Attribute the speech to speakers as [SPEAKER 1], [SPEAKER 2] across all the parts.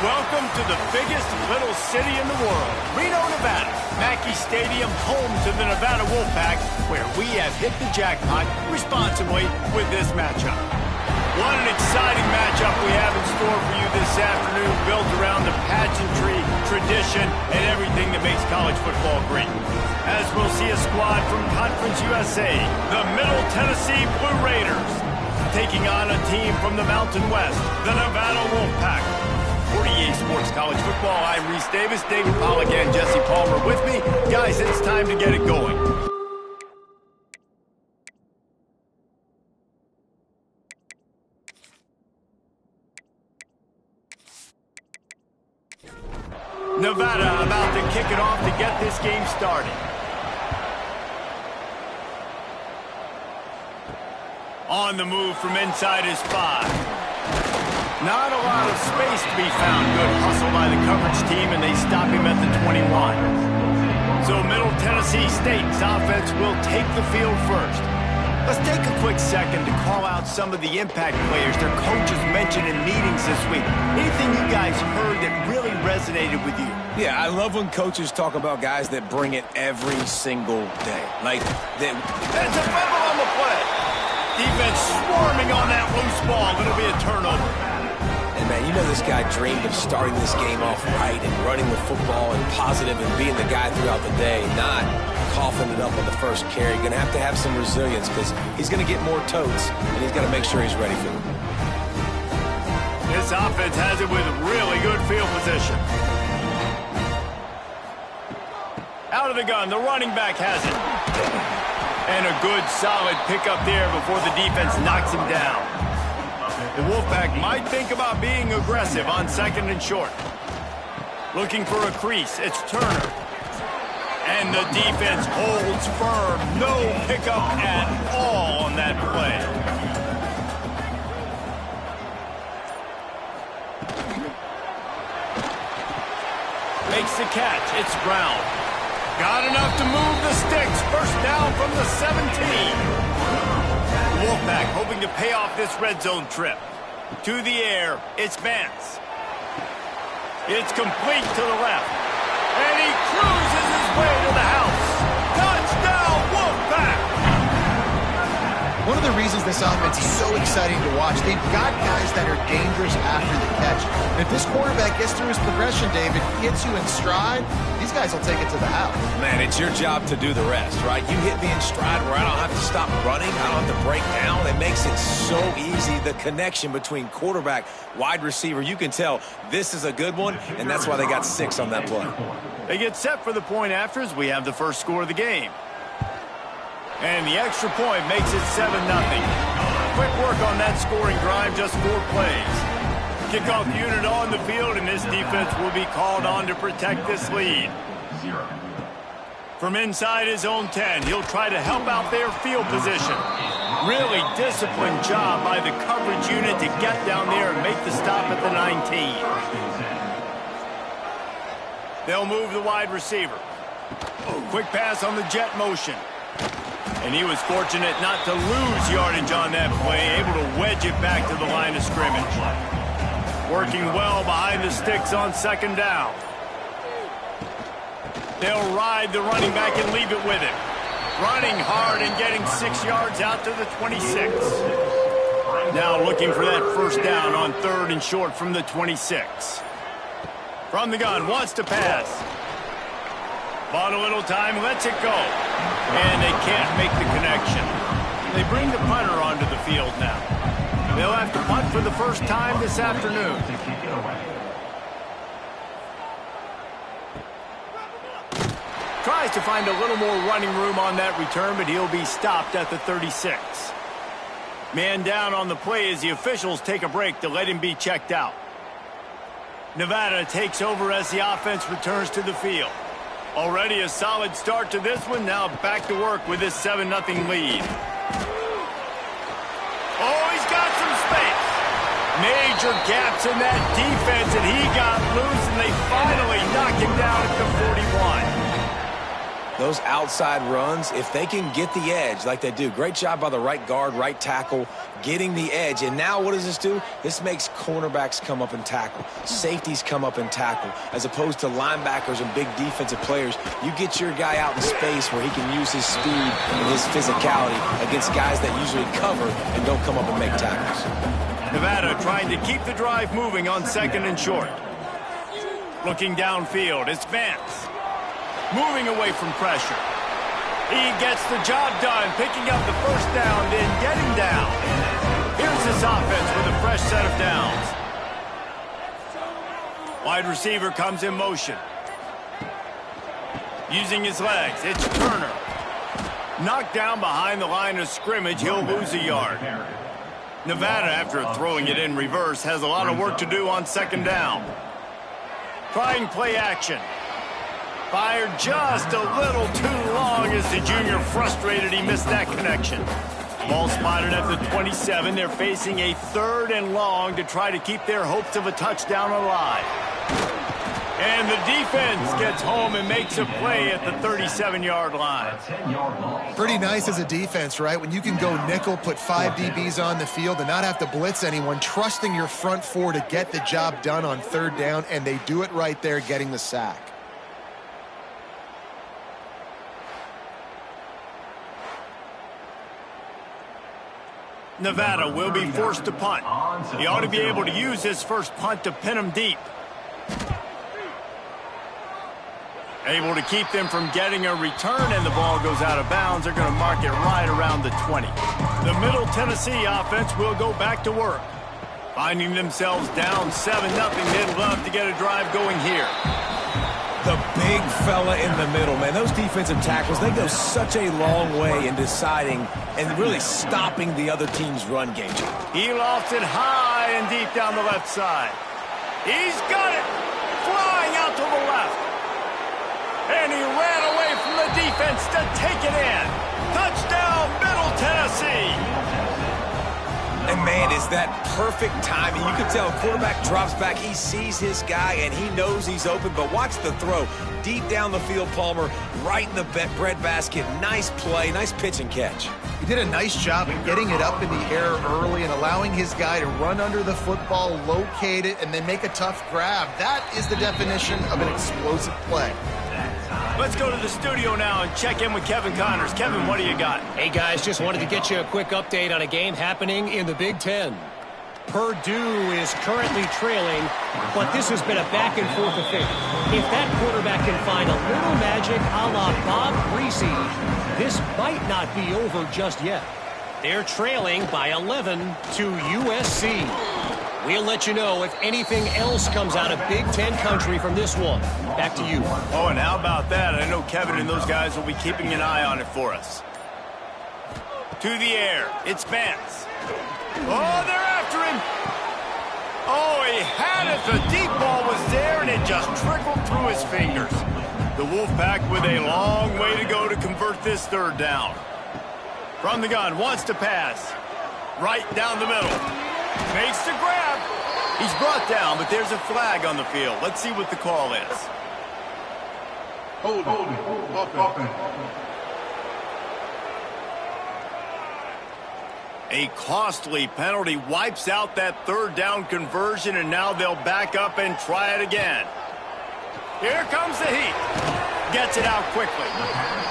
[SPEAKER 1] Welcome to the biggest little city in the world, Reno, Nevada. Mackey Stadium, home to the Nevada Wolfpack, where we have hit the jackpot responsibly with this matchup. What an exciting matchup we have in store for you this afternoon, built around the pageantry, tradition, and everything that makes college football great. As we'll see a squad from Conference USA, the Middle Tennessee Blue Raiders, taking on a team from the Mountain West, the Nevada Wolfpack. 48 Sports College Football, I'm Reese Davis, David Pollack and Jesse Palmer with me. Guys, it's time to get it going. Nevada about to kick it off to get this game started. On the move from inside his 5. Not a lot of space to be found. Good hustle by the coverage team, and they stop him at the 21. So Middle Tennessee State's offense will take the field first. Let's take a quick second to call out some of the impact players their coaches mentioned in meetings this week. Anything you guys heard that really resonated with you?
[SPEAKER 2] Yeah, I love when coaches talk about guys that bring it every single day. Like,
[SPEAKER 1] there's a fumble on the play. Defense swarming on that loose ball. It'll be a turnover.
[SPEAKER 2] And, man, you know this guy dreamed of starting this game off right and running the football and positive and being the guy throughout the day, not coughing it up on the first carry. Going to have some resilience because he's going to get more totes, and he's got to make sure he's ready for it.
[SPEAKER 1] This offense has it with really good field position. Out of the gun, the running back has it. And a good, solid pickup there before the defense knocks him down. The Wolfpack might think about being aggressive on 2nd and short. Looking for a crease. It's Turner. And the defense holds firm. No pickup at all on that play. Makes the catch. It's Brown. Got enough to move the sticks. First down from the 17. The Wolfpack hoping to pay off this red zone trip. To the air, it's Vance. It's complete to the left. And he cruises his way to the house. Touchdown, Wolfpack!
[SPEAKER 3] One of the reasons this offense is so exciting to watch, they've got guys that are dangerous after the catch. And if this quarterback gets through his progression, David, hits you in stride, these guys will take it to the house.
[SPEAKER 2] Man, it's your job to do the rest, right? You hit me in stride where I don't have to stop running, I don't have to break down. It makes it so easy. The connection between quarterback, wide receiver, you can tell this is a good one, and that's why they got 6 on that play.
[SPEAKER 1] They get set for the point after as we have the first score of the game. And the extra point makes it 7-0. Quick work on that scoring drive, just 4 plays. Kickoff unit on the field, and this defense will be called on to protect this lead. From inside his own 10, he'll try to help out their field position. Really disciplined job by the coverage unit to get down there and make the stop at the 19. They'll move the wide receiver. Quick pass on the jet motion. And he was fortunate not to lose yardage on that play, able to wedge it back to the line of scrimmage. Working well behind the sticks on 2nd down. They'll ride the running back and leave it with him. Running hard and getting 6 yards out to the 26. Now looking for that first down on 3rd and short from the 26. From the gun, wants to pass. Bought a little time, lets it go. And they can't make the connection. They bring the punter onto the field now. They'll have to punt for the first time this afternoon. Tries to find a little more running room on that return, but he'll be stopped at the 36. Man down on the play as the officials take a break to let him be checked out. Nevada takes over as the offense returns to the field. Already a solid start to this one. Now back to work with this 7-0 lead. Oh, he's got some space. Major gaps in that defense, and he got loose, and they finally knock him down at the 41.
[SPEAKER 2] those outside runs, if they can get the edge like they do, great job by the right guard, right tackle, getting the edge. And now what does this do? This makes cornerbacks come up and tackle. Safeties come up and tackle. As opposed to linebackers and big defensive players, you get your guy out in space where he can use his speed and his physicality against guys that usually cover and don't come up and make tackles.
[SPEAKER 1] Nevada trying to keep the drive moving on 2nd and short. Looking downfield, it's Vance. Moving away from pressure. He gets the job done, picking up the first down, then getting down. Here's this offense with a fresh set of downs. Wide receiver comes in motion. Using his legs, it's Turner. Knocked down behind the line of scrimmage, he'll lose a yard. Nevada, after throwing it in reverse, has a lot of work to do on 2nd down. Trying play action. Fired just a little too long as the junior frustrated he missed that connection. Ball spotted at the 27. They're facing a 3rd and long to try to keep their hopes of a touchdown alive. And the defense gets home and makes a play at the 37-yard line.
[SPEAKER 3] Pretty nice as a defense, right? When you can go nickel, put 5 DBs on the field and not have to blitz anyone, trusting your front 4 to get the job done on 3rd down, and they do it right there, getting the sack.
[SPEAKER 1] Nevada will be forced to punt. He ought to be able to use his first punt to pin them deep. Able to keep them from getting a return, and the ball goes out of bounds. They're going to mark it right around the 20. The Middle Tennessee offense will go back to work. Finding themselves down 7-0, they'd love to get a drive going here.
[SPEAKER 2] The big fella in the middle, man. Those defensive tackles, they go such a long way in deciding and really stopping the other team's run game.
[SPEAKER 1] He lofts it high and deep down the left side. He's got it. Flying out to the left. And he ran away from the defense to take it in. Touchdown, Middle Tennessee.
[SPEAKER 2] And, man, is that perfect timing. You can tell quarterback drops back. He sees his guy, and he knows he's open. But watch the throw. Deep down the field, Palmer, right in the bread basket. Nice play, nice pitch and catch.
[SPEAKER 3] He did a nice job of getting it up in the air early and allowing his guy to run under the football, locate it, and then make a tough grab. That is the definition of an explosive play.
[SPEAKER 1] Let's go to the studio now and check in with Kevin Connors. Kevin, what do you got?
[SPEAKER 4] Hey, guys, just wanted to get you a quick update on a game happening in the Big Ten. Purdue is currently trailing, but this has been a back-and-forth affair. If that quarterback can find a little magic a la Bob Greasy, this might not be over just yet. They're trailing by 11 to USC. We'll let you know if anything else comes out of Big Ten country from this one. Back to you.
[SPEAKER 1] Oh, and how about that? I know Kevin and those guys will be keeping an eye on it for us. To the air. It's Vance. Oh, they're after him. Oh, he had it. The deep ball was there, and it just trickled through his fingers. The Wolfpack with a long way to go to convert this 3rd down. From the gun, wants to pass. Right down the middle. Makes the grab. He's brought down, but there's a flag on the field. Let's see what the call is.
[SPEAKER 5] Hold it.
[SPEAKER 1] A costly penalty wipes out that 3rd down conversion, and now they'll back up and try it again. Here comes the heat. Gets it out quickly.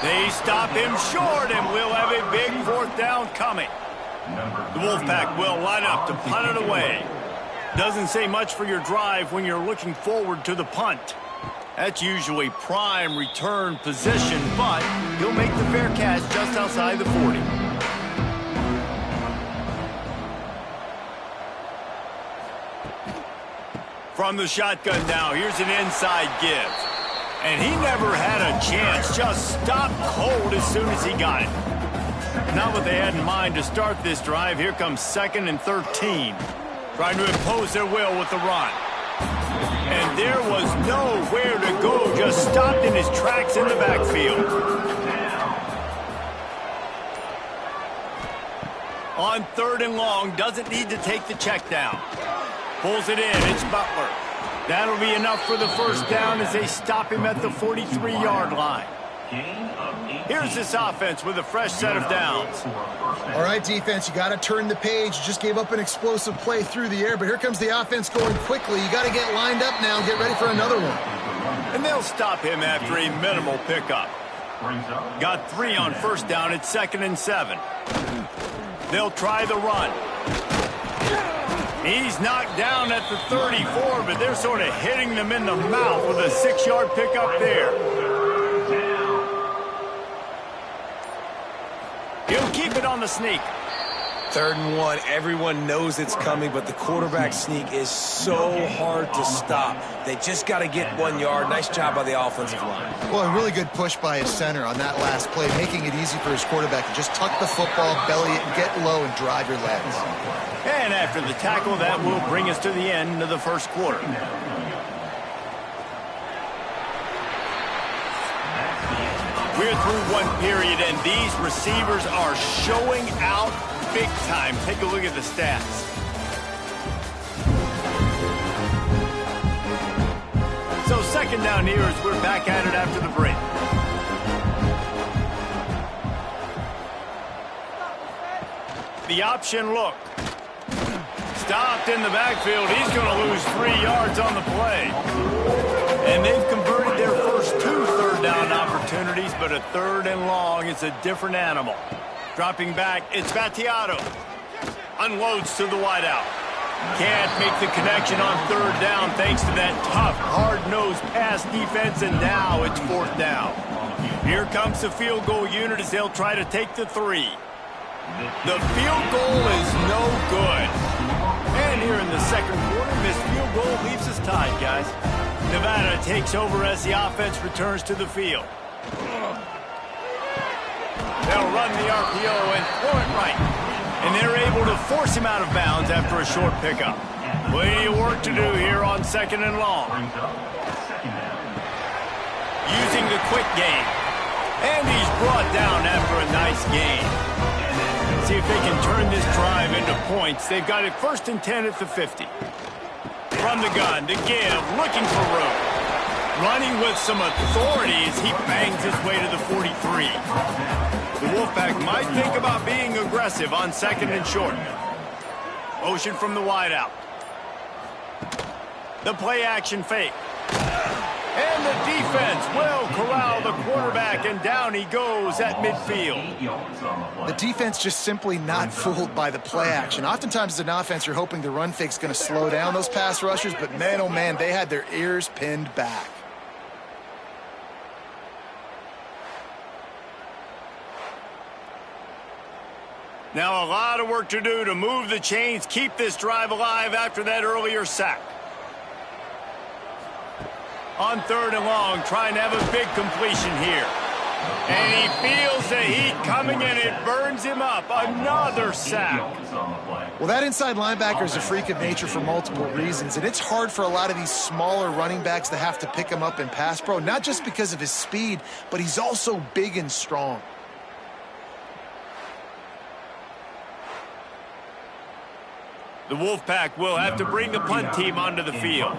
[SPEAKER 1] They stop him short, and we'll have a big 4th down coming. The Wolfpack will line up to punt it away. Doesn't say much for your drive when you're looking forward to the punt. That's usually prime return position, but he'll make the fair catch just outside the 40. From the shotgun now, here's an inside give. And he never had a chance, just stopped cold as soon as he got it. Not what they had in mind to start this drive. Here comes 2nd and 13. Trying to impose their will with the run. And there was nowhere to go, just stopped in his tracks in the backfield. On 3rd and long, doesn't need to take the check down. Pulls it in, it's Butler. That'll be enough for the 1st down as they stop him at the 43-yard line. Here's this offense with a fresh set of downs.
[SPEAKER 3] All right, defense, you got to turn the page. You just gave up an explosive play through the air, but here comes the offense going quickly. You got to get lined up now and get ready for another one.
[SPEAKER 1] And they'll stop him after a minimal pickup. Got 3 on first down at 2nd and 7. They'll try the run. He's knocked down at the 34, but they're sort of hitting them in the mouth with a 6-yard pickup there. He'll keep it on the sneak.
[SPEAKER 2] 3rd and 1. Everyone knows it's coming, but the quarterback sneak is so hard to stop. They just got to get 1 yard. Nice job by the offensive line.
[SPEAKER 3] Well, a really good push by his center on that last play, making it easy for his quarterback to just tuck the football, belly it, and get low and drive your legs.
[SPEAKER 1] And after the tackle, that will bring us to the end of the first quarter. We're through one period, and these receivers are showing out big time. Take a look at the stats. So 2nd down here as we're back at it after the break. The option look. Stopped in the backfield. He's going to lose 3 yards on the play. And they've converted their first 2 third-down opportunities, but a 3rd and long is a different animal. Dropping back, it's Battiato. Unloads to the wideout. Can't make the connection on 3rd down thanks to that tough, hard-nosed pass defense, and now it's 4th down. Here comes the field goal unit as they'll try to take the 3. The field goal is no good. And here in the 2nd quarter, this field goal leaves us tied, guys. Nevada takes over as the offense returns to the field. They'll run the RPO and throw it right. And they're able to force him out of bounds after a short pickup. Plenty of work to do here on 2nd and long. Using the quick game. And he's brought down after a nice gain. See if they can turn this drive into points. They've got it 1st and 10 at the 50. From the gun to give, looking for room. Running with some authority as he bangs his way to the 43. The Wolfpack might think about being aggressive on 2nd and short. Motion from the wideout. The play action fake. And the defense will corral the quarterback, and down he goes at midfield.
[SPEAKER 3] The defense just simply not fooled by the play action. Oftentimes as an offense, you're hoping the run fake's going to slow down those pass rushers, but man, oh man, they had their ears pinned back.
[SPEAKER 1] Now a lot of work to do to move the chains, keep this drive alive after that earlier sack. On 3rd and long, trying to have a big completion here. And he feels the heat coming, and it burns him up. Another sack.
[SPEAKER 3] Well, that inside linebacker is a freak of nature for multiple reasons, and it's hard for a lot of these smaller running backs to have to pick him up in pass pro, not just because of his speed, but he's also big and strong.
[SPEAKER 1] The Wolfpack will have to bring the punt team onto the field.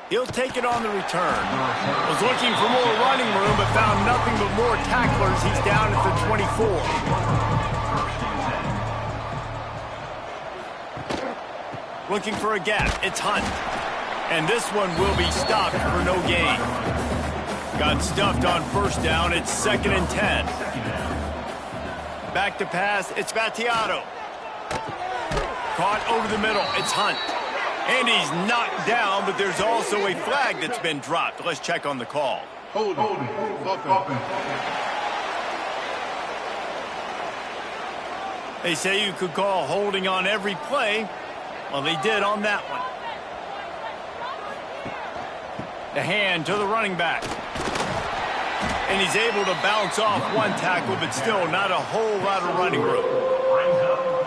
[SPEAKER 1] He'll take it on the return. Was looking for more running room, but found nothing but more tacklers. He's down at the 24. Looking for a gap. It's Hunt. And this one will be stopped for no gain. Got stuffed on 1st down. It's 2nd and 10. Back to pass. It's Battiato. Caught over the middle. It's Hunt. And he's knocked down, but there's also a flag that's been dropped. Let's check on the call.
[SPEAKER 5] Holding.
[SPEAKER 1] They say you could call holding on every play. Well, they did on that one. The hand to the running back. And he's able to bounce off one tackle, but still not a whole lot of running room.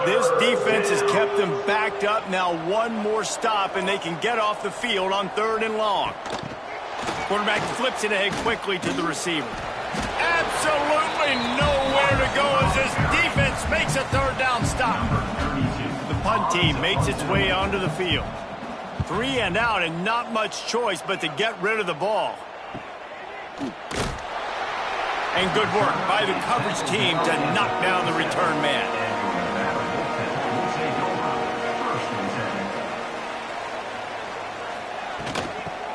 [SPEAKER 1] This defense has kept them backed up. Now one more stop, and they can get off the field on 3rd and long. Quarterback flips it ahead quickly to the receiver. Absolutely nowhere to go as this defense makes a 3rd down stop. The punt team makes its way onto the field. 3 and out, and not much choice but to get rid of the ball. And good work by the coverage team to knock down the return man.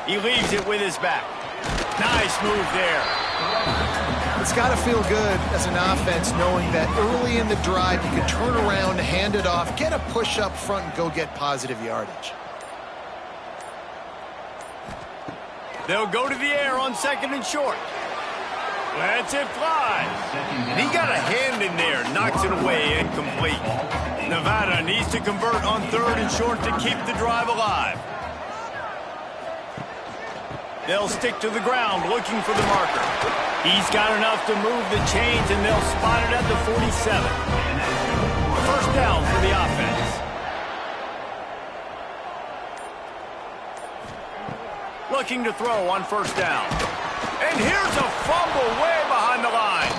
[SPEAKER 1] He leaves it with his back. Nice move there.
[SPEAKER 3] It's got to feel good as an offense knowing that early in the drive you can turn around, hand it off, get a push up front, and go get positive yardage.
[SPEAKER 1] They'll go to the air on 2nd and short. Lets it fly. And he got a hand in there, knocks it away, incomplete. Nevada needs to convert on 3rd and short to keep the drive alive. They'll stick to the ground looking for the marker. He's got enough to move the chains, and they'll spot it at the 47. First down for the offense. Looking to throw on 1st down. And here's a fumble way behind the line.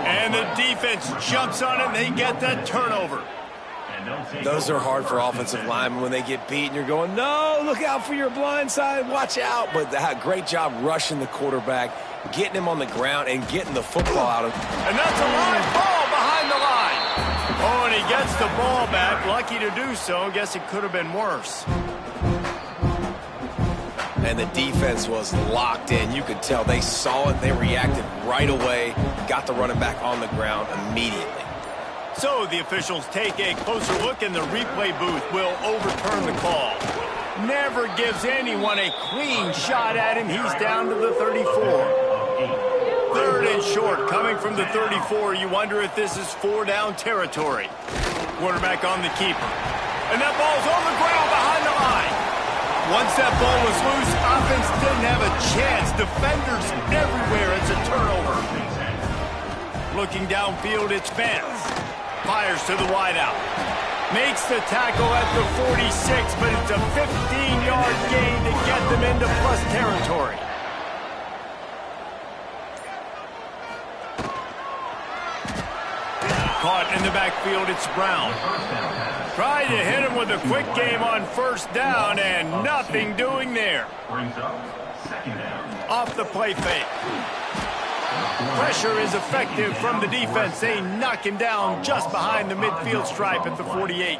[SPEAKER 1] And the defense jumps on it, and they get that turnover.
[SPEAKER 2] Those are hard for offensive linemen when they get beat, and you're going, no, look out for your blind side, watch out. But great job rushing the quarterback, getting him on the ground, and getting the football out of him.
[SPEAKER 1] And that's a live ball behind the line. Oh, and he gets the ball back. Lucky to do so. Guess it could have been worse.
[SPEAKER 2] And the defense was locked in. You could tell they saw it. They reacted right away, got the running back on the ground immediately.
[SPEAKER 1] So the officials take a closer look, and the replay booth will overturn the call. Never gives anyone a clean shot at him. He's down to the 34. 3rd and short, coming from the 34. You wonder if this is 4-down territory. Quarterback on the keeper. And that ball's on the ground behind the line. Once that ball was loose, offense didn't have a chance. Defenders everywhere. It's a turnover. Looking downfield, it's Vance. Fires to the wideout. Makes the tackle at the 46, but it's a 15-yard gain to get them into plus territory. Caught in the backfield, it's Brown. Tried to hit him with a quick game on 1st down, and nothing doing there. Off the play fake. Pressure is effective from the defense. They knock him down just behind the midfield stripe at the 48.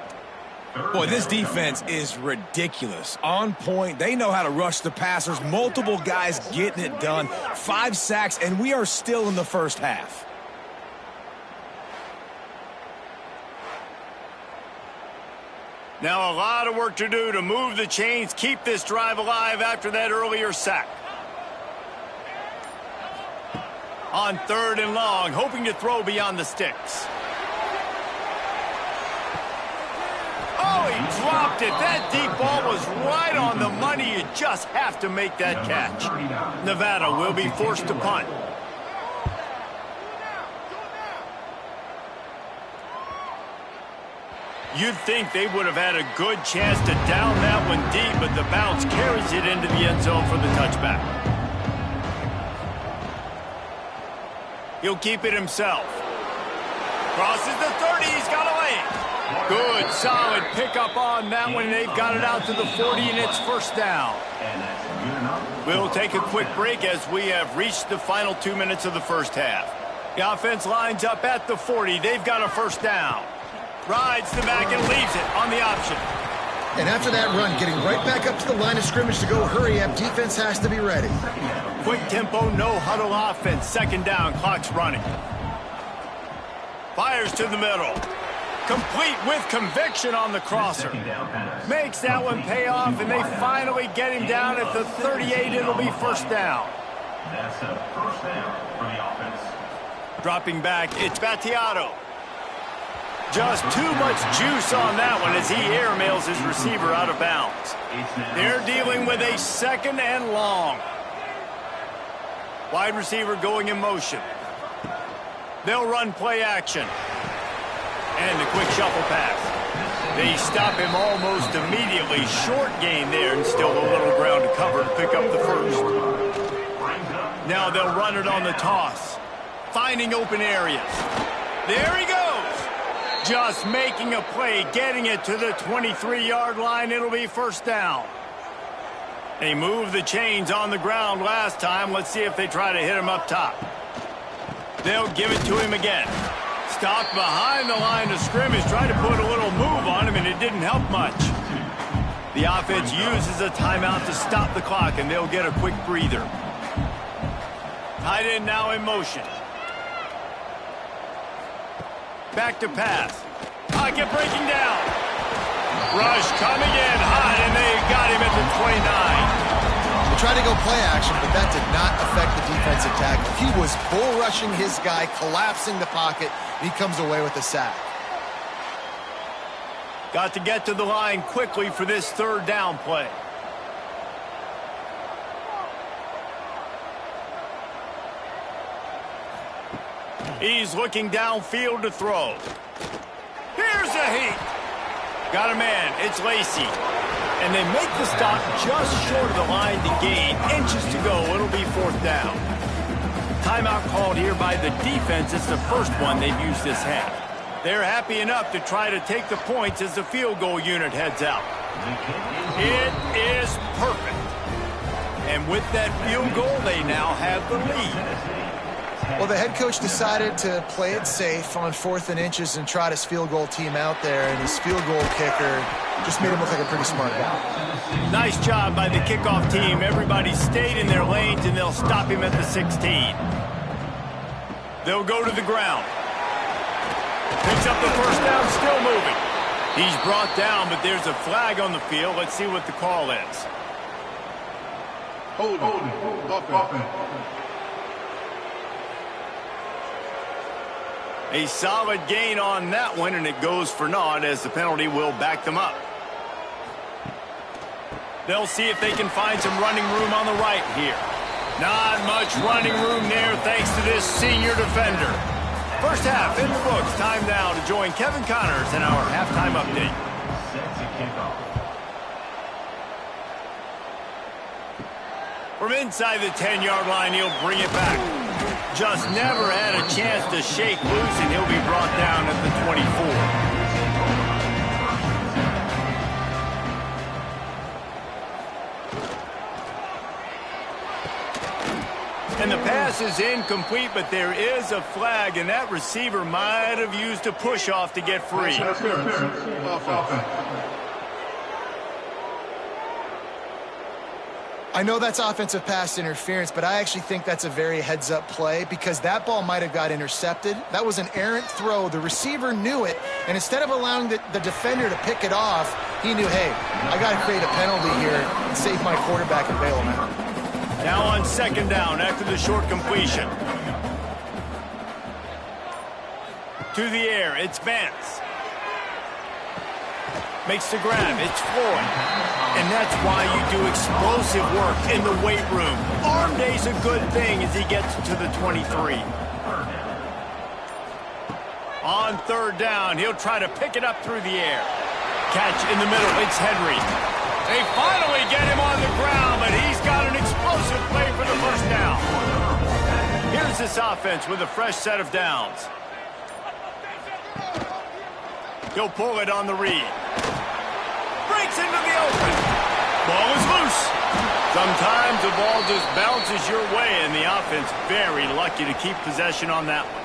[SPEAKER 5] Boy, this defense is ridiculous. On point. They know how to rush the passers. Multiple guys getting it done. 5 sacks, and we are still in the 1st half.
[SPEAKER 1] Now a lot of work to do to move the chains, keep this drive alive after that earlier sack. On 3rd and long, hoping to throw beyond the sticks. Oh, he dropped it. That deep ball was right on the money. You just have to make that catch. Nevada will be forced to punt. You'd think they would have had a good chance to down that one deep, but the bounce carries it into the end zone for the touchback. He'll keep it himself. Crosses the 30, he's got a lane. Good, solid pickup on that one. They've got it out to the 40, and it's 1st down. We'll take a quick break as we have reached the final 2 minutes of the 1st half. The offense lines up at the 40. They've got a 1st down. Rides the back and leaves it on the option.
[SPEAKER 3] And after that run, getting right back up to the line of scrimmage to go hurry up, defense has to be ready.
[SPEAKER 1] Quick tempo, no huddle offense. 2nd down, clock's running. Fires to the middle. Complete with conviction on the crosser. Makes that one pay off, and they finally get him down at the 38. It'll be 1st down.
[SPEAKER 6] That's a 1st down for the offense.
[SPEAKER 1] Dropping back, it's Battiato. Just too much juice on that one as he airmails his receiver out of bounds. They're dealing with a 2nd and long. Wide receiver going in motion. They'll run play action. And the quick shuffle pass. They stop him almost immediately. Short gain there, and still a little ground to cover to pick up the 1st. Now they'll run it on the toss. Finding open areas. There he goes. Just making a play, getting it to the 23-yard line. It'll be first down. They moved the chains on the ground last time. Let's see if they try to hit him up top. They'll give it to him again. Stopped behind the line of scrimmage. Tried to put a little move on him, and it didn't help much. The offense uses a timeout to stop the clock, and they'll get a quick breather. Tight end now in motion. Back to pass. Pocket breaking down. Rush coming in hot, and they got him at the 29.
[SPEAKER 3] They tried to go play action, but that did not affect the defensive tackle. He was bull rushing his guy, collapsing the pocket, and he comes away with a sack.
[SPEAKER 1] Got to get to the line quickly for this third down play. He's looking downfield to throw. Here's a heat. Got a man. It's Lacy. And they make the stop just short of the line to gain. Inches to go. It'll be fourth down. Timeout called here by the defense. It's the first one they've used this half. They're happy enough to try to take the points as the field goal unit heads out. It is perfect. And with that field goal, they now have the lead.
[SPEAKER 3] Well, the head coach decided to play it safe on 4th and inches and trot his field goal team out there, and his field goal kicker just made him look like a pretty smart guy.
[SPEAKER 1] Nice job by the kickoff team. Everybody stayed in their lanes, and they'll stop him at the 16. They'll go to the ground. Picks up the first down, still moving. He's brought down, but there's a flag on the field. Let's see what the call is.
[SPEAKER 7] Holding. Offense.
[SPEAKER 1] A solid gain on that one, and it goes for naught as the penalty will back them up. They'll see if they can find some running room on the right here. Not much running room there thanks to this senior defender. First half in the books. Time now to join Kevin Connors in our halftime update.
[SPEAKER 6] Set to kick off.
[SPEAKER 1] From inside the 10-yard line, he'll bring it back. Just never had a chance to shake loose, and he'll be brought down at the 24. And the pass is incomplete, but there is a flag, and that receiver might have used a push-off to get free.
[SPEAKER 3] I know that's offensive pass interference, but I actually think that's a very heads-up play because that ball might have got intercepted. That was an errant throw. The receiver knew it, and instead of allowing the defender to pick it off, he knew, hey, I got to create a penalty here and save my quarterback and bail him out.
[SPEAKER 1] Now on second down after the short completion. To the air, it's Vance. Makes the grab, it's Floyd. And that's why you do explosive work in the weight room. Arm day's a good thing as he gets to the 23. On third down, he'll try to pick it up through the air. Catch in the middle, it's Henry. They finally get him on the ground, but he's got an explosive play for the first down. Here's this offense with a fresh set of downs. He'll pull it on the read. Breaks into the open. Ball is loose. Sometimes the ball just bounces your way, and the offense very lucky to keep possession on that one.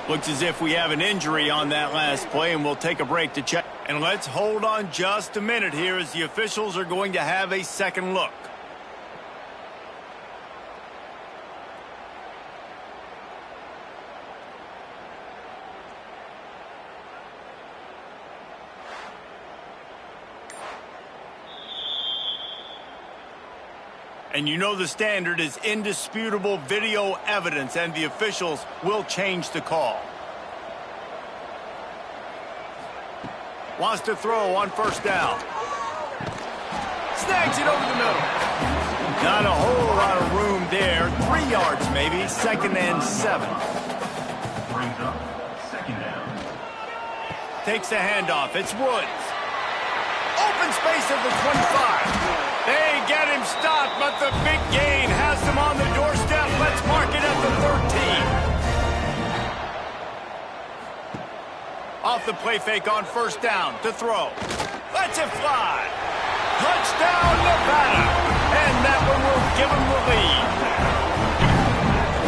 [SPEAKER 1] Looks as if we have an injury on that last play, and we'll take a break to check. And let's hold on just a minute here as the officials are going to have a second look. And you know the standard is indisputable video evidence, and the officials will change the call. Wants to throw on first down. Snags it over the middle. Not a whole lot of room there. 3 yards maybe. Second and 7.
[SPEAKER 6] Brings up second down.
[SPEAKER 1] Takes the handoff. It's Woods. Open space at the 25. They get him stopped, but the big gain has them on the doorstep. Let's mark it at the 13. Off the play fake on first down to throw. Lets it fly. Touchdown, Nevada. And that one will give them the lead.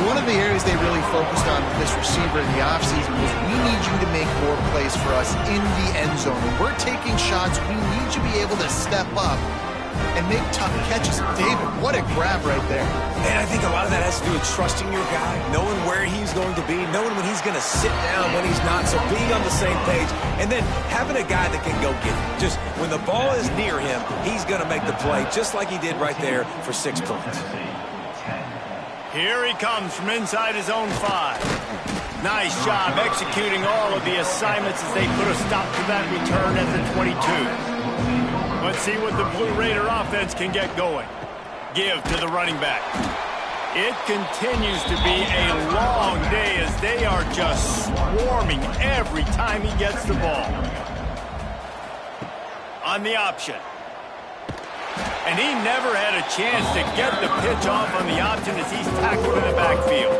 [SPEAKER 3] One of the areas they really focused on with this receiver in the offseason was we need you to make more plays for us in the end zone. When we're taking shots, we need you to be able to step up and make tough catches. David, what a grab right there.
[SPEAKER 2] And I think a lot of that has to do with trusting your guy, knowing where he's going to be, knowing when he's going to sit down, when he's not, so being on the same page, and then having a guy that can go get it. Just when the ball is near him, he's going to make the play just like he did right there for 6 points.
[SPEAKER 1] Here he comes from inside his own 5. Nice job executing all of the assignments as they put a stop to that return at the 22. Let's see what the Blue Raider offense can get going. Give to the running back. It continues to be a long day as they are just swarming every time he gets the ball. On the option. And he never had a chance to get the pitch off on the option as he's tackled in the backfield.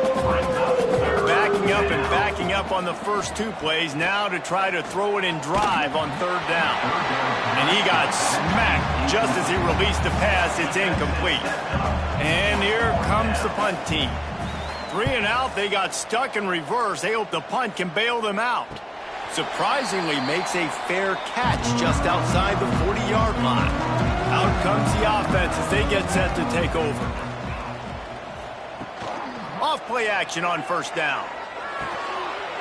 [SPEAKER 1] Backing up on the first 2 plays now to try to throw it in drive on 3rd down. And he got smacked just as he released the pass. It's incomplete. And here comes the punt team. 3 and out. They got stuck in reverse. They hope the punt can bail them out. Surprisingly makes a fair catch just outside the 40-yard line. Out comes the offense as they get set to take over. Off play action on first down.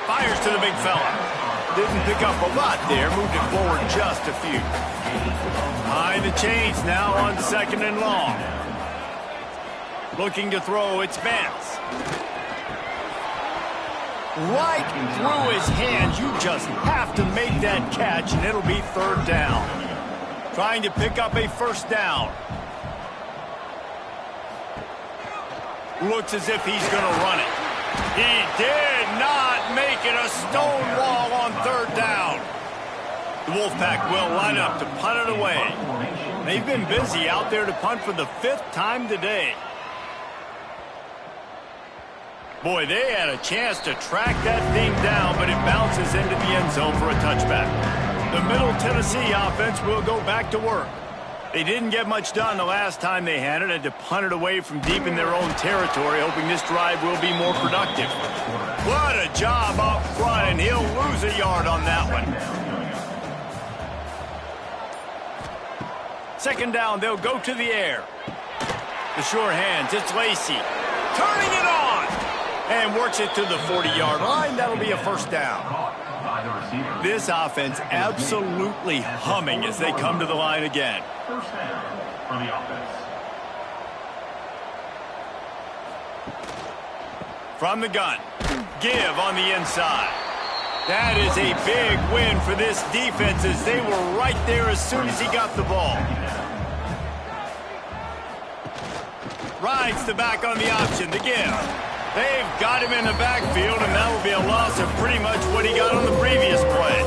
[SPEAKER 1] Fires to the big fella. Didn't pick up a lot there. Moved it forward just a few. Behind the chains now on 2nd and long. Looking to throw. It's Vance. Right through his hands. You just have to make that catch, and it'll be 3rd down. Trying to pick up a first down. Looks as if he's going to run it. He did not make it. A stone wall on 3rd down. The Wolfpack will line up to punt it away. They've been busy out there to punt for the 5th time today. Boy, they had a chance to track that thing down, but it bounces into the end zone for a touchback. The Middle Tennessee offense will go back to work. They didn't get much done the last time they had it. Had to punt it away from deep in their own territory, hoping this drive will be more productive. What a job up front, and he'll lose a yard on that one. 2nd down, they'll go to the air. The sure hands, it's Lacy. Turning it on! And works it to the 40-yard line. That'll be a first down. This offense absolutely humming as they come to the line again.
[SPEAKER 6] First down for the offense.
[SPEAKER 1] From the gun. Give on the inside. That is a big win for this defense as they were right there as soon as he got the ball. Rides the back on the option. The give. They've got him in the backfield, and that will be a loss of pretty much what he got on the previous play.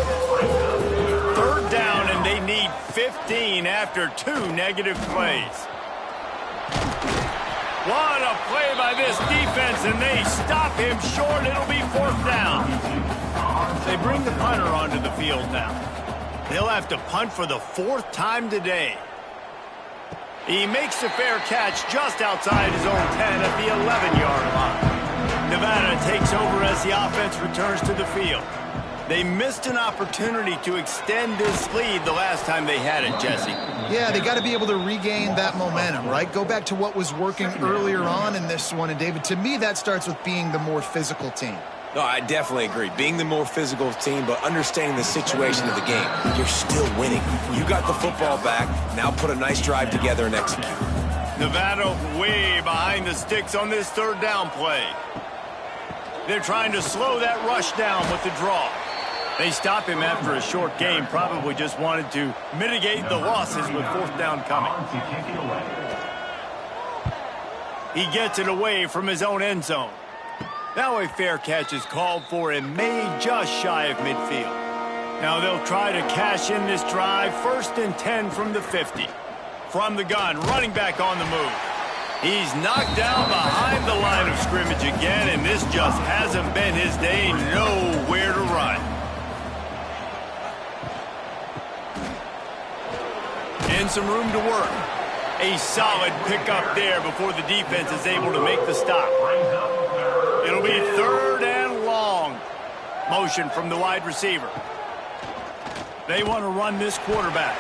[SPEAKER 1] 3rd down, and they need 15 after 2 negative plays. What a play by this defense, and they stop him short. It'll be 4th down. They bring the punter onto the field now. They'll have to punt for the 4th time today. He makes the fair catch just outside his own 10 at the 11-yard line. Nevada takes over as the offense returns to the field. They missed an opportunity to extend this lead the last time they had it, Jesse.
[SPEAKER 3] Yeah, they got to be able to regain that momentum, right? Go back to what was working earlier on in this one. And, David, to me, that starts with being the more physical team.
[SPEAKER 2] No, I definitely agree. Being the more physical team, but understanding the situation of the game. You're still winning. You got the football back. Now put a nice drive together and execute.
[SPEAKER 1] Nevada way behind the sticks on this 3rd down play. They're trying to slow that rush down with the draw. They stop him after a short game. Probably just wanted to mitigate the losses with 4th down coming. He gets it away from his own end zone. Now a fair catch is called for and made just shy of midfield. Now they'll try to cash in this drive. 1st and 10 from the 50. From the gun, running back on the move. He's knocked down behind the line of scrimmage again, and this just hasn't been his day. Nowhere to run. given some room to work. A solid pickup there before the defense is able to make the stop. It'll be 3rd and long. Motion from the wide receiver. They want to run this quarterback.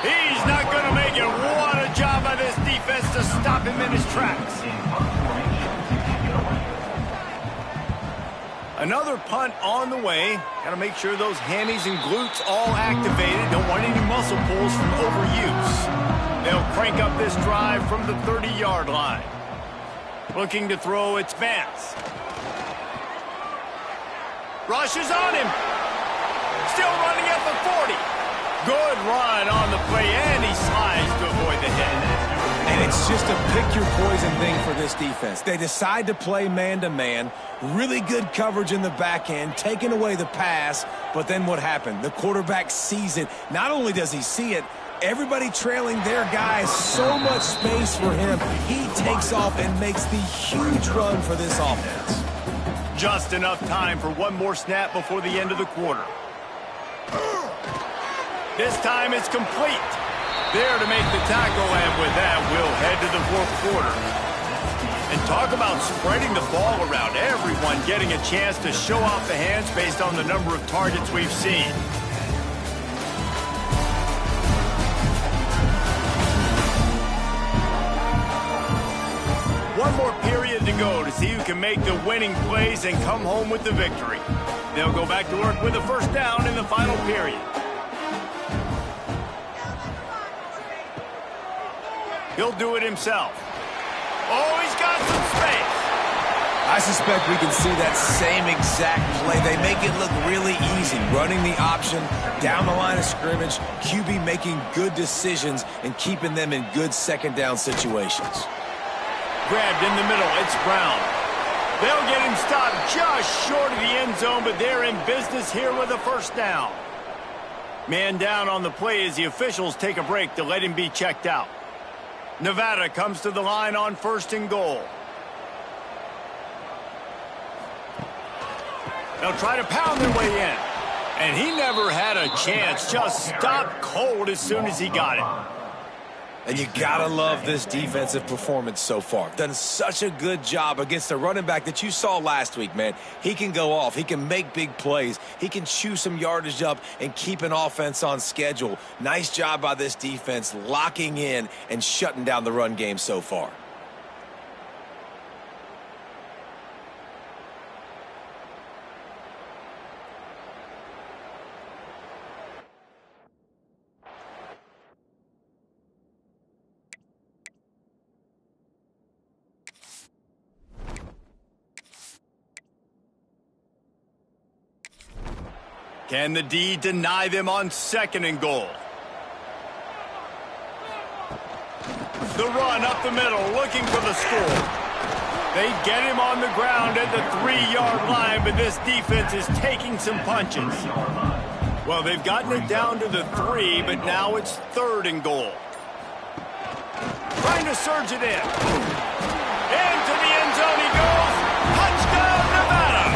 [SPEAKER 1] He's not going to make it. What a job by this defense to stop him in his tracks. Another punt on the way. Got to make sure those hammies and glutes all activated. Don't want any muscle pulls from overuse. They'll crank up this drive from the 30-yard line. Looking to throw, it's Vance. Rushes on him. Still running at the 40. Good run on the play, and he slides to avoid the hit.
[SPEAKER 5] And it's just a pick-your-poison thing for this defense. They decide to play man-to-man, really good coverage in the back end, taking away the pass, but then what happened? The quarterback sees it. Not only does he see it, everybody trailing their guy, so much space for him. He takes off and makes the huge run for this offense.
[SPEAKER 1] Just enough time for one more snap before the end of the quarter. This time it's complete. There to make the tackle, and with that, we'll head to the 4th quarter. And talk about spreading the ball around. Everyone getting a chance to show off the hands based on the number of targets we've seen. One more period to go to see who can make the winning plays and come home with the victory. They'll go back to work with a 1st down in the final period. He'll do it himself. Oh, he's got some space.
[SPEAKER 5] I suspect we can see that same exact play. They make it look really easy, running the option down the line of scrimmage, QB making good decisions and keeping them in good 2nd down situations.
[SPEAKER 1] Grabbed in the middle, it's Brown. They'll get him stopped just short of the end zone, but they're in business here with a 1st down. Man down on the play as the officials take a break to let him be checked out. Nevada comes to the line on 1st and goal. They'll try to pound their way in. And he never had a chance. Just stopped cold as soon as he got it.
[SPEAKER 5] And you gotta love this defensive performance so far. Done such a good job against a running back that you saw last week, man. He can go off. He can make big plays. He can chew some yardage up and keep an offense on schedule. Nice job by this defense locking in and shutting down the run game so far.
[SPEAKER 1] Can the D deny them on 2nd and goal? The run up the middle, looking for the score. They get him on the ground at the 3-yard line, but this defense is taking some punches. Well, they've gotten it down to the 3, but now it's 3rd and goal. Trying to surge it in. Into the end zone he goes. Touchdown, Nevada!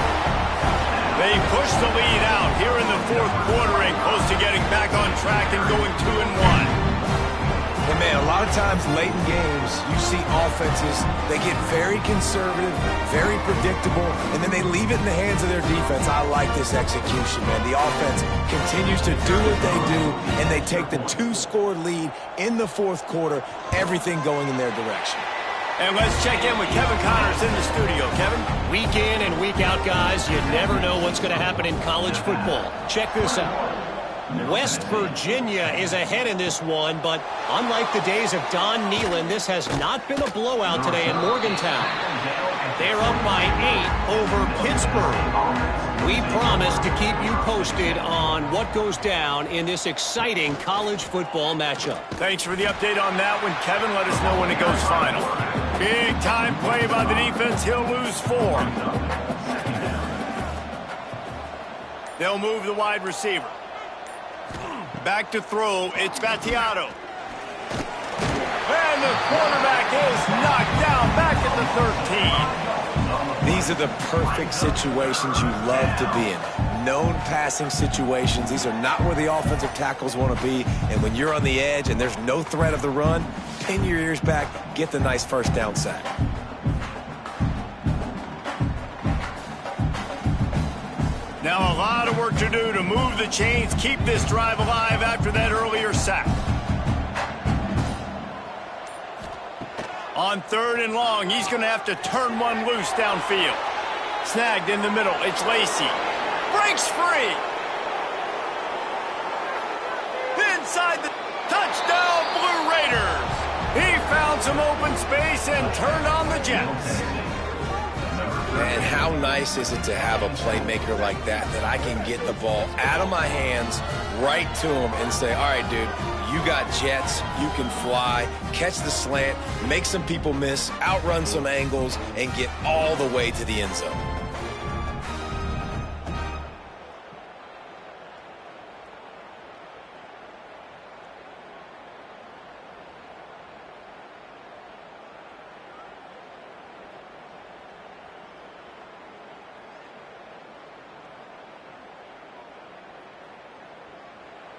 [SPEAKER 1] They push the lead out here in the 4th quarter and close to getting back on track and going 2-1.
[SPEAKER 5] And man, a lot of times late in games, you see offenses, they get very conservative, very predictable, and then they leave it in the hands of their defense. I like this execution, man. The offense continues to do what they do, and they take the 2-score lead in the 4th quarter, everything going in their direction.
[SPEAKER 1] And let's check in with Kevin Connors in the studio. Kevin?
[SPEAKER 4] Week in and week out, guys, you never know what's going to happen in college football. Check this out. West Virginia is ahead in this one, but unlike the days of Don Nehlen, this has not been a blowout today in Morgantown. They're up by 8 over Pittsburgh. We promise to keep you posted on what goes down in this exciting college football matchup.
[SPEAKER 1] Thanks for the update on that one, Kevin. Let us know when it goes final. Big time play by the defense. He'll lose 4. They'll move the wide receiver. Back to throw, it's Battiato. And the quarterback is knocked down back at the 13.
[SPEAKER 5] These are the perfect situations you love to be in. known passing situations. These are not where the offensive tackles want to be. And when you're on the edge and there's no threat of the run, pin your ears back, get the nice first down sack.
[SPEAKER 1] Now a lot of work to do to move the chains, keep this drive alive after that earlier sack. On 3rd and long, he's going to have to turn one loose downfield. Snagged in the middle, it's Lacy. Breaks free. Inside the touchdown, Blue Raiders. He found some open space and turned on the Jets.
[SPEAKER 2] Man, how nice is it to have a playmaker like that I can get the ball out of my hands right to him and say, all right, dude, you got jets, you can fly, catch the slant, make some people miss, outrun some angles, and get all the way to the end zone.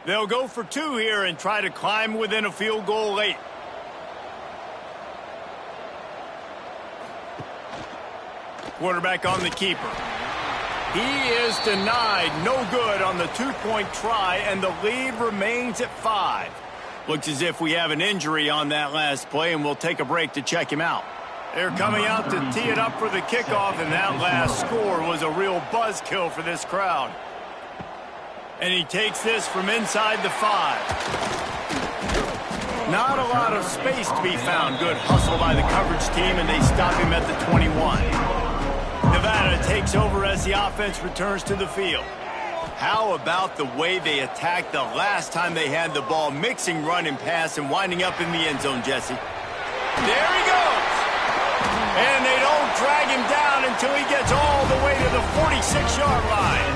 [SPEAKER 1] They'll go for 2 here and try to climb within a field goal late. Quarterback on the keeper. He is denied. No good on the 2-point try, and the lead remains at 5. Looks as if we have an injury on that last play, and we'll take a break to check him out. They're coming out to tee it up for the kickoff, and that last score was a real buzzkill for this crowd. And he takes this from inside the 5. Not a lot of space to be found. Good hustle by the coverage team, and they stop him at the 21. Nevada takes over as the offense returns to the field. How about the way they attacked the last time they had the ball, mixing run and pass and winding up in the end zone, Jesse? There he goes! And they don't drag him down until he gets all the way to the 46-yard line.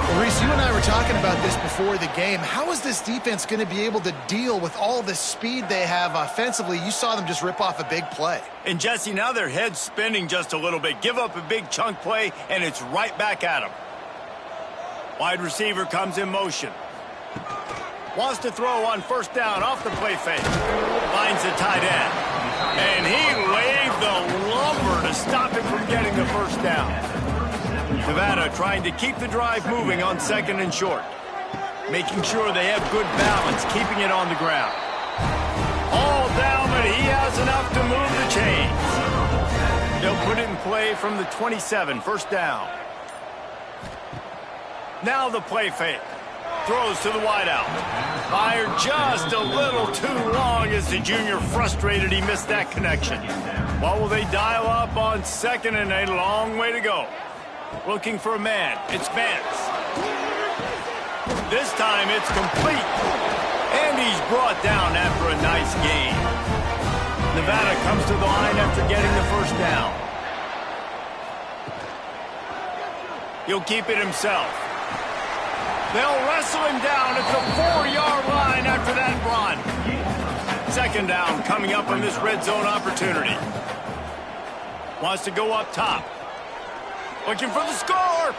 [SPEAKER 3] Well, Reese, you and I were talking about this before the game. How is this defense going to be able to deal with all the speed they have offensively? You saw them just rip off a big play.
[SPEAKER 1] And, Jesse, now their head's spinning just a little bit. Give up a big chunk play, and it's right back at them. Wide receiver comes in motion. Wants to throw on 1st down off the play fake. Finds the tight end. And he laid the lumber to stop him from getting the 1st down. Nevada trying to keep the drive moving on 2nd and short. Making sure they have good balance, keeping it on the ground. All down, but he has enough to move the chains. They'll put it in play from the 27, 1st down. Now the play fake. Throws to the wideout. Fired just a little too long as the junior frustrated he missed that connection. What will they dial up on 2nd and a long way to go? Looking for a man. It's Vance. This time it's complete. And he's brought down after a nice gain. Nevada comes to the line after getting the 1st down. He'll keep it himself. They'll wrestle him down at the 4-yard line after that run. 2nd down coming up on this red zone opportunity. Wants to go up top. Looking for the score.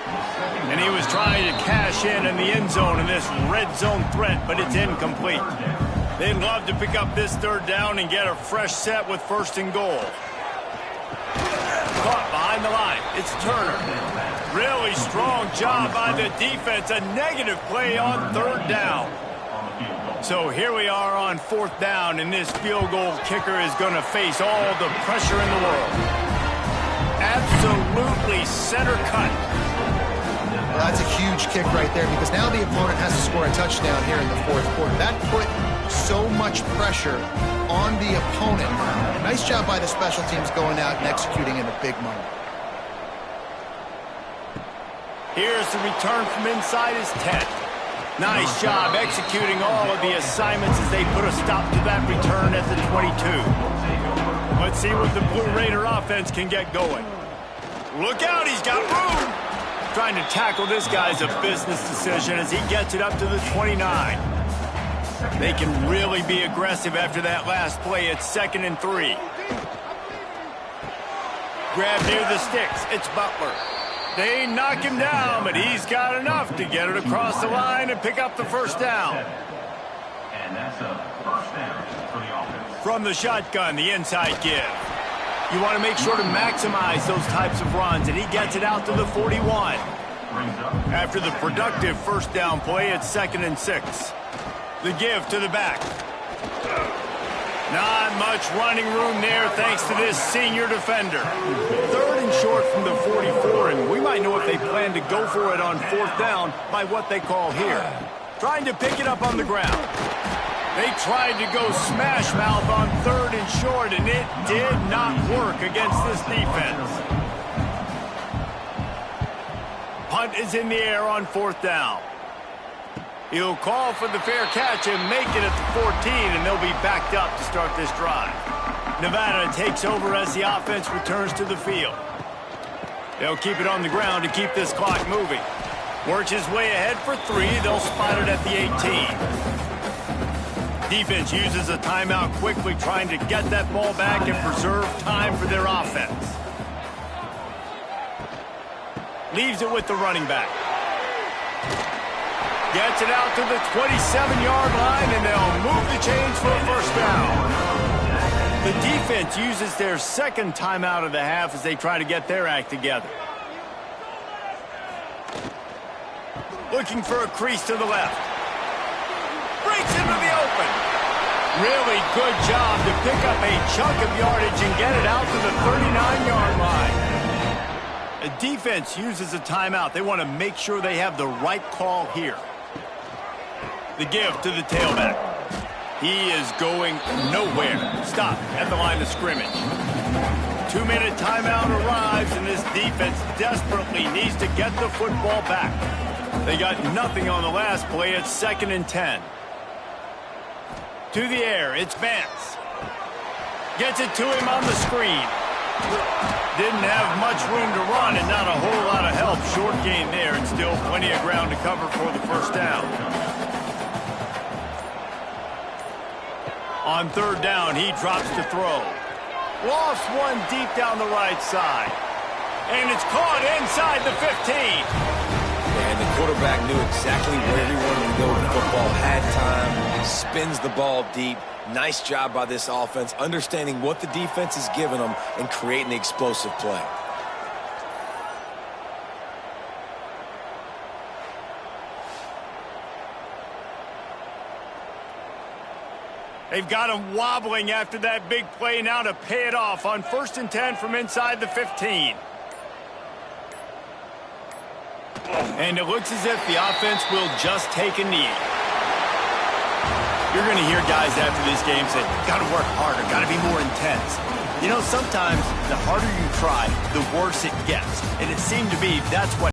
[SPEAKER 1] And he was trying to cash in the end zone in this red zone threat, but it's incomplete. They'd love to pick up this 3rd down and get a fresh set with 1st and goal. Caught behind the line. It's Turner. Really strong job by the defense. A negative play on 3rd down. So here we are on 4th down, and this field goal kicker is going to face all the pressure in the world. Absolutely center cut.
[SPEAKER 3] Well, that's a huge kick right there because now the opponent has to score a touchdown here in the 4th quarter. That put so much pressure on the opponent. Nice job by the special teams going out and executing in a big moment.
[SPEAKER 1] Here's the return from inside his 10. Nice job executing all of the assignments as they put a stop to that return at the 22. Let's see what the Blue Raider offense can get going. Look out, he's got room. Trying to tackle this guy's a business decision as he gets it up to the 29. They can really be aggressive after that last play. It's 2nd and 3. Grab near the sticks. It's Butler. They knock him down, but he's got enough to get it across the line and pick up the first down.
[SPEAKER 6] And that's a first down for the offense.
[SPEAKER 1] From the shotgun, the inside give. You want to make sure to maximize those types of runs, and he gets it out to the 41. After the productive first down play, it's 2nd and 6. The give to the back. Not much running room there thanks to this senior defender. 3rd and short from the 44, and we might know if they plan to go for it on 4th down by what they call here. Trying to pick it up on the ground. They tried to go smash mouth on 3rd and short, and it did not work against this defense. Punt is in the air on 4th down. He'll call for the fair catch and make it at the 14, and they'll be backed up to start this drive. Nevada takes over as the offense returns to the field. They'll keep it on the ground to keep this clock moving. Works his way ahead for 3. They'll spot it at the 18. Defense uses a timeout quickly, trying to get that ball back and preserve time for their offense. Leaves it with the running back. Gets it out to the 27-yard line, and they'll move the chains for a first down. The defense uses their 2nd timeout of the half as they try to get their act together. Looking for a crease to the left. Breaks into the open. Really good job to pick up a chunk of yardage and get it out to the 39-yard line. The defense uses a timeout. They want to make sure they have the right call here. The give to the tailback. He is going nowhere. Stop at the line of scrimmage. 2-minute timeout arrives, and this defense desperately needs to get the football back. They got nothing on the last play. It's 2nd and 10. To the air, it's Vance. Gets it to him on the screen. Didn't have much room to run and not a whole lot of help. Short gain there, and still plenty of ground to cover for the first down. On 3rd down, he drops to throw. Lost one deep down the right side. And it's caught inside the 15.
[SPEAKER 2] And the quarterback knew exactly where he wanted to go with the football, had time, spins the ball deep. Nice job by this offense, understanding what the defense is giving them and creating the explosive play.
[SPEAKER 1] They've got him wobbling after that big play now to pay it off on 1st and 10 from inside the 15. And it looks as if the offense will just take a knee. You're going to hear guys after this game say, got to work harder, got to be more intense. You know, sometimes the harder you try, the worse it gets. And it seemed to be that's what